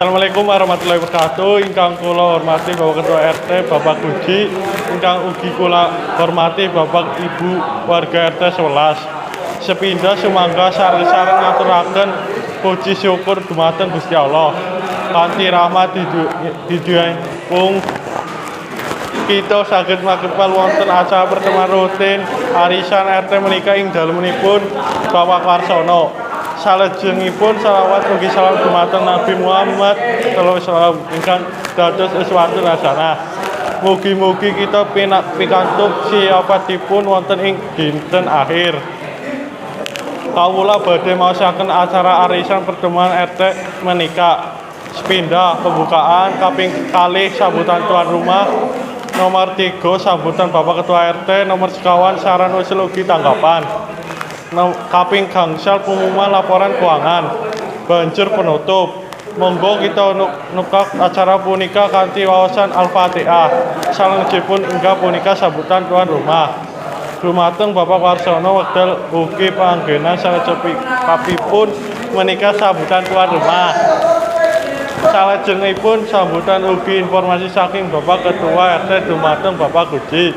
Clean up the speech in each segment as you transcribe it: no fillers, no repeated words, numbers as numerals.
Assalamualaikum warahmatullahi wabarakatuh. Ingkang kula hormati Bapak Ketua RT Bapak Guji, ingkang ugi kula hormati Bapak Ibu warga RT 11. Sepindhah sumangga sareng-sareng ngaturaken puji syukur dumateng Gusti Allah. Kanthi rahmat didhawuhipun kita saged makepal wonten acara pertemuan rutin arisan RT menika ing dalemipun Bapak Warsono. Salajengipun salawat ugi salam dumateng Nabi Muhammad sallallahu alaihi wasallam ingkang dados uswatun hasanah. Mugi-mugi kita pikantuk siapatipun wonten ing dinten akhir. Kawula badhe maosaken acara arisan pertemuan RT menika. Sepindhah pembukaan kaping kalih sambutan tuan rumah, nomor 3 sambutan Bapak Ketua RT, nomor sekawan saran usul ugi tanggapan. Kaping gangsal pengumuman laporan keuangan. Banjur penutup. Monggo kita nukak acara punika kanthi wawasan Al-Fatihah. Salajengipun inggih punika sambutan tuan rumah. Dumateng Bapak Warsono wekdal ugi panggenan salajengipun menika sambutan tuan rumah. Salajengipun sambutan ugi informasi saking Bapak Ketua RT dumateng Bapak Guji.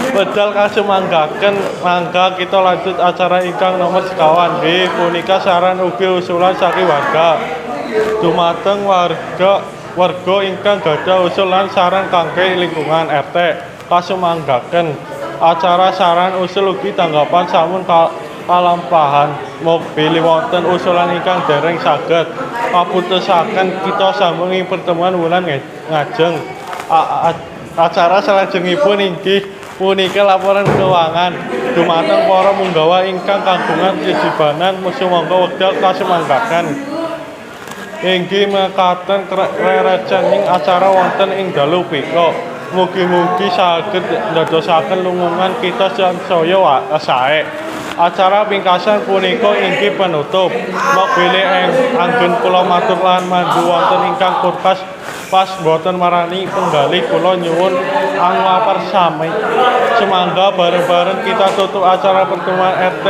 Bedal kasumanggaken mangga kita lanjut acara ingkang nomor sekawan B punika saran ugi usulan saking warga. Dumateng warga ingkang gadah usul lan saran kangge lingkungan RT kasumanggaken acara saran usul ugi tanggapan sampun kalampahan mobil wonten usulan ingkang dereng saged kaputusaken kita sambung ing pertemuan wulan ngajeng. Acara salajengipun inggih punika laporan keuangan dumateng para munggawa ingkang kagungan kejibanan sumangga wekdal kasumanggaken inggih mekaten rerecaning acara wonten ing dalu pika. Mugi-mugi saged ndadosaken lunggungan kita sansaya sae. Acara pingkasan punika inggih penutup. Mobile anggen kula matur lan mandu wonten ingkang kurkas pas boten marani penggalih kula nyuwun angwapar sami. Semangga bareng-bareng kita tutup acara pertemuan RT